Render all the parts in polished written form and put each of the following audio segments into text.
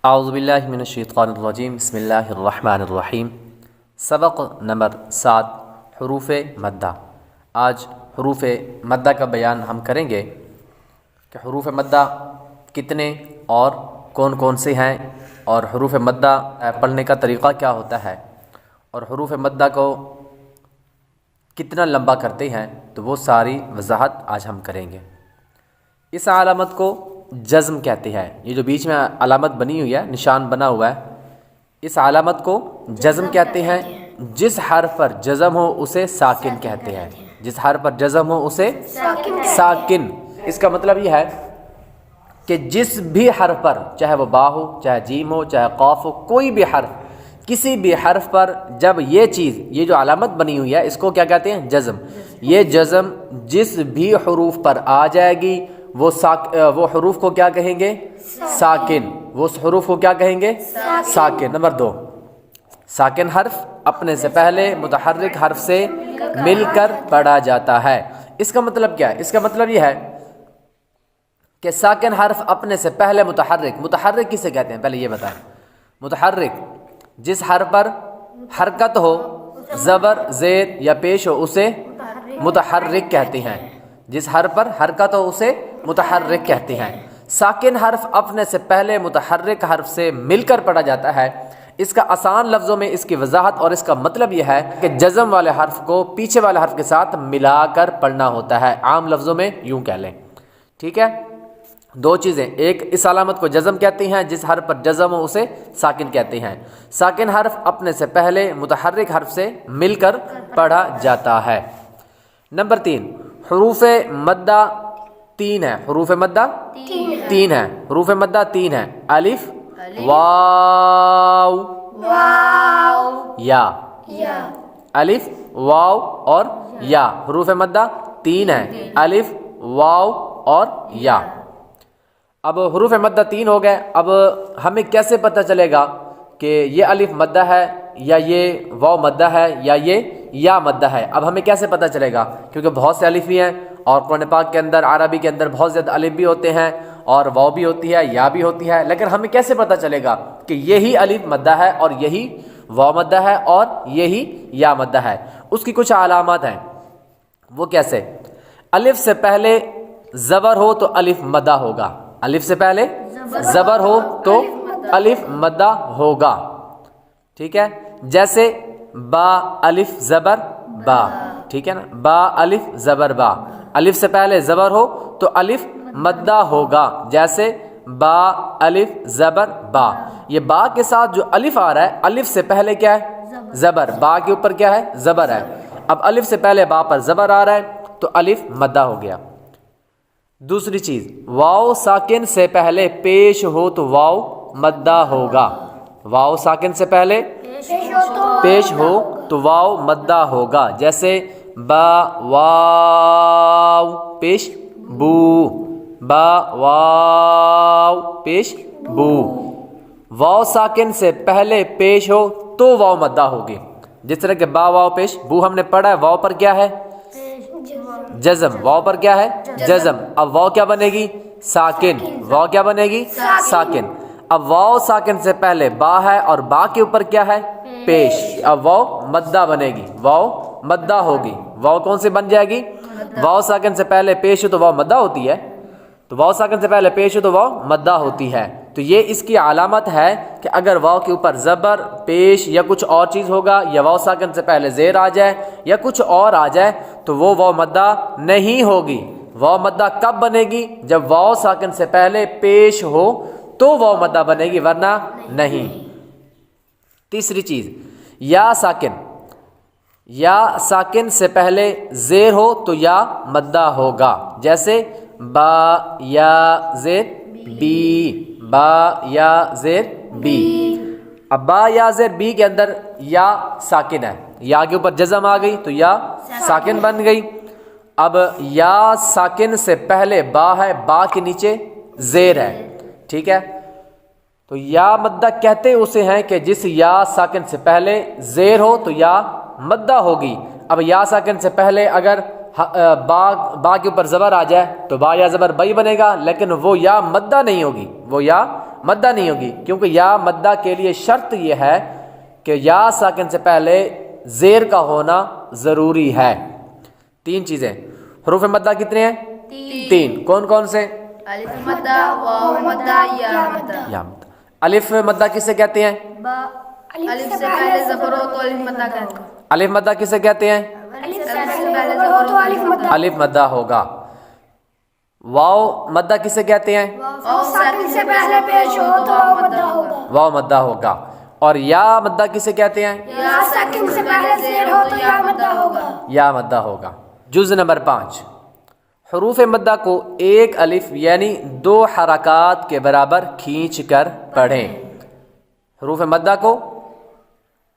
اعوذ باللہ من الشیطان الرجیم بسم اللہ الرحمن الرحیم۔ سبق نمبر 7 حروف مدہ۔ آج حروف مدہ کا بیان ہم کریں گے کہ حروف مدہ کتنے اور کون کون سے ہیں، اور حروف مدہ پڑھنے کا طریقہ کیا ہوتا ہے، اور حروف مدہ کو کتنا لمبا کرتے ہیں، تو وہ ساری وضاحت آج ہم کریں گے۔ اس علامت کو جزم کہتے ہیں۔ یہ جو بیچ میں علامت بنی ہوئی ہے، نشان بنا ہوا ہے، اس علامت کو جزم کہتے ہیں۔ جس حرف پر جزم ہو اسے ساکن کہتے ہیں۔ جس حرف پر جزم ہو اسے ساکن۔ اس کا مطلب یہ ہے کہ جس بھی حرف پر، چاہے وہ با ہو، چاہے جیم ہو، چاہے قاف ہو، کوئی بھی حرف، کسی بھی حرف پر جب یہ چیز، یہ جو علامت بنی ہوئی ہے، اس کو کیا کہتے ہیں؟ جزم۔ یہ جزم جس بھی حروف پر آ جائے گی وہ حروف کو کیا کہیں گے؟ ساکن۔ وہ حروف کو کیا کہیں گے؟ ساکن۔ نمبر 2، ساکن حرف اپنے سے پہلے متحرک حرف سے مل کر پڑھا جاتا ہے۔ اس کا مطلب کیا ہے؟ اس کا مطلب یہ ہے کہ ساکن حرف اپنے سے پہلے متحرک کسے کہتے ہیں؟ پہلے یہ بتائیں۔ متحرک جس حرف پر حرکت ہو، زبر، زیر یا پیش ہو، اسے متحرک کہتے ہیں۔ جس حرف پر حرکت ہو اسے متحرک کہتے ہیں۔ ساکن حرف اپنے سے پہلے متحرک حرف سے مل کر پڑھا جاتا ہے۔ اس کا آسان لفظوں میں اس کی وضاحت اور اس کا مطلب یہ ہے کہ جزم والے حرف کو پیچھے والے حرف کے ساتھ ملا کر پڑھنا ہوتا ہے۔ عام لفظوں میں یوں کہہ لیں، ٹھیک ہے؟ دو چیزیں، ایک اس علامت کو جزم کہتے ہیں، جس حرف پر جزم ہو اسے ساکن کہتے ہیں۔ ساکن حرف اپنے سے پہلے متحرک حرف سے مل کر پڑھا جاتا ہے۔ نمبر 3، حروف مدہ 3 ہیں۔ حروف مدہ 3 ہیں۔ حروف مدہ 3 ہیں۔ الف، واو، یا۔ الف، واو اور یا۔ حروف مدہ 3 ہیں۔ الف، واو اور یا۔ اب حروف مدہ 3 ہو گئے۔ اب ہمیں کیسے پتہ چلے گا کہ یہ الف مدہ ہے یا یہ واو مدہ ہے یا یہ یا مدہ ہے؟ اب ہمیں کیسے پتہ چلے گا؟ کیونکہ بہت سے الف بھی ہیں، اور قرآن پاک کے اندر، عربی کے اندر بہت زیادہ الف بھی ہوتے ہیں، اور واو بھی ہوتی ہے، یا بھی ہوتی ہے، لیکن ہمیں کیسے پتہ چلے گا کہ یہی الف مدہ ہے اور یہی واو مدہ ہے اور یہی یا مدہ ہے؟ اس کی کچھ علامات ہیں۔ وہ کیسے؟ الف سے پہلے زبر ہو تو الف مدہ ہوگا۔ الف سے پہلے زبر ہو تو الف مدہ ہوگا، ٹھیک ہے؟ جیسے با الف زبر با، ٹھیک ہے نا؟ با الف زبر با، الف سے پہلے زبر ہو تو الف مدہ ہوگا۔ جیسے با الف زبر با، یہ با کے ساتھ جو الف آ رہا ہے، الف سے پہلے کیا ہے؟ زبر۔ با کے اوپر کیا ہے؟ زبر ہے۔ اب الف سے پہلے با پر زبر آ رہا ہے تو الف مدہ ہو گیا۔ دوسری چیز، واو ساکن سے پہلے پیش ہو تو واو مدہ ہوگا۔ واو ساکن سے پہلے پیش ہو تو واو مدہ ہوگا۔ جیسے با واو پیش بو، با واو پیش بو۔ واو ساکن سے پہلے پیش ہو تو واو مدہ ہوگی۔ جس طرح کہ با واو پیش بو ہم نے پڑھا ہے، واو پر کیا ہے؟ جزم۔ واو پر کیا ہے؟ جزم۔ اب واو کیا بنے گی؟ ساکن۔ واو کیا بنے گی؟ ساکن۔ اب واو ساکن سے پہلے با ہے اور با کے اوپر کیا ہے؟ پیش۔ اب واو مدہ بنے گی، واو مدہ ہوگی۔ واو کون سی بن جائے گی؟ واو ساکن سے پہلے پیش ہو تو واو مدہ ہوتی ہے، تو واو ساکن سے پہلے پیش ہو تو واو مدہ ہوتی ہے۔ تو یہ اس کی علامت ہے کہ اگر واو کے اوپر زبر، پیش یا کچھ اور چیز ہوگا، یا واو ساکن سے پہلے زیر آ جائے یا کچھ اور آ جائے، تو وہ واو مدہ نہیں ہوگی۔ واو مدہ کب بنے گی؟ جب واو ساکن سے پہلے پیش ہو تو واو مدہ بنے گی، ورنہ نہیں۔ تیسری چیز، یا ساکن۔ یا ساکن سے پہلے زیر ہو تو یا مدہ ہوگا۔ جیسے با یا زیر بی، با یا زیر بی۔ اب با یا زیر بی کے اندر یا ساکن ہے، یا کے اوپر جزم آ گئی تو یا ساکن بن گئی۔ اب یا ساکن سے پہلے با ہے، با کے نیچے زیر ہے، ٹھیک ہے؟ تو یا مدہ کہتے اسے ہیں کہ جس یا ساکن سے پہلے زیر ہو تو یا مدہ ہوگی۔ اب یا ساکن سے پہلے اگر با کے اوپر زبر آ جائے تو با یا زبر بئی بنے گا، لیکن وہ یا مدہ نہیں ہوگی، وہ یا مدہ نہیں ہوگی، کیونکہ یا مدہ کے لیے شرط یہ ہے کہ یا ساکن سے پہلے زیر کا ہونا ضروری ہے۔ تین چیزیں، حروف مدہ کتنے ہیں؟ تین۔ کون کون سے؟ الف مدہ، واو مدہ، یا مدہ۔ یا مدہ۔ الف مدہ کسے کہتے ہیں؟ الف سے پہلے زبر ہو تو الف مدہ کہتے ہیں۔ الف مدہ کسے کہتے ہیں؟ الف سے پہلے زبر ہو تو الف مدہ۔ الف مدہ ہوگا۔ واو مدہ کسے کہتے ہیں؟ واو ساکن سے پہلے پیش ہو تو واو مدہ ہوگا۔ واو مدہ ہوگا۔ اور یا مدہ کسے کہتے ہیں؟ یا ساکن سے پہلے زیر ہو تو یا مدہ ہوگا۔ یا مدہ ہوگا۔ جز نمبر 5، حروف مدہ کو ایک الف یعنی 2 حرکات کے برابر کھینچ کر پڑھیں۔ حروف مدہ کو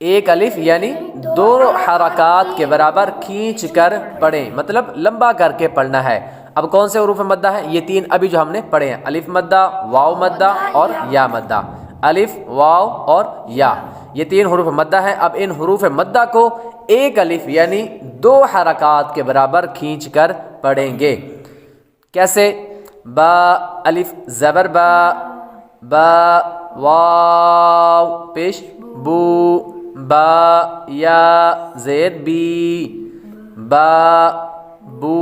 ایک الف یعنی 2 حرکات کے برابر کھینچ کر پڑھیں، مطلب لمبا کر کے پڑھنا ہے۔ اب کون سے حروف مدہ ہیں؟ یہ 3 ابھی جو ہم نے پڑھے ہیں، الف مدہ، واو مدہ اور یا مدہ۔ الف، واو اور یا، یہ 3 حروف مدہ ہیں۔ اب ان حروف مدہ کو ایک الف یعنی 2 حرکات کے برابر کھینچ کر پڑھیں گے۔ کیسے؟ با الف زبر با، با واو پیش بو، با یا زیر بی، با بو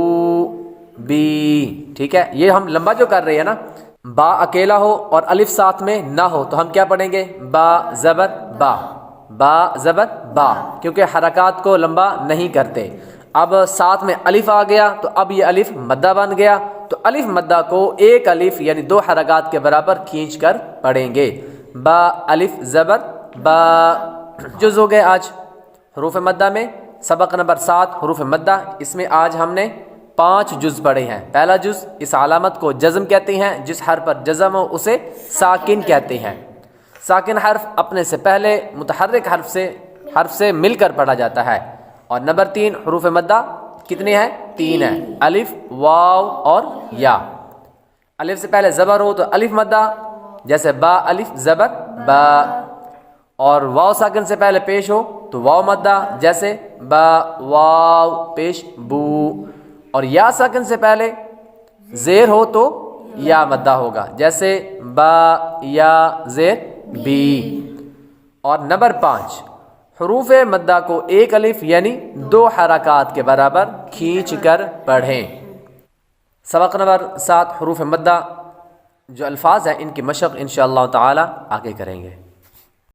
بی۔ ٹھیک ہے، یہ ہم لمبا جو کر رہے ہیں نا، با اکیلا ہو اور الف ساتھ میں نہ ہو تو ہم کیا پڑھیں گے؟ با زبر با، با زبر با، کیونکہ حرکات کو لمبا نہیں کرتے۔ اب ساتھ میں الف آ گیا تو اب یہ الف مدہ بن گیا، تو الف مدہ کو ایک الف یعنی 2 حرکات کے برابر کھینچ کر پڑھیں گے۔ با الف زبر با۔ جز ہو گئے آج حروف مدہ میں۔ سبق نمبر 7 حروف مدہ، اس میں آج ہم نے 5 جز پڑھے ہیں۔ پہلا جز، اس علامت کو جزم کہتے ہیں، جس حرف پر جزم ہو اسے ساکن کہتے ہیں۔ ساکن حرف اپنے سے پہلے متحرک حرف سے مل کر پڑھا جاتا ہے۔ اور نمبر 3 حروف مدہ کتنے ہیں؟ 3 ہیں، الف، واو اور یا۔ الف سے پہلے زبر ہو تو الف مدہ، جیسے با الف زبر با، اور واو ساکن سے پہلے پیش ہو تو واو مدہ، جیسے با واو پیش بو، اور یا ساکن سے پہلے زیر ہو تو یا مدہ ہوگا، جیسے با یا زیر بی۔ اور نمبر 5 حروف مدہ کو ایک الف یعنی 2 حرکات کے برابر کھینچ کر پڑھیں۔ سبق نمبر 7 حروف مدہ جو الفاظ ہیں ان کی مشق انشاءاللہ تعالی آگے کریں گے۔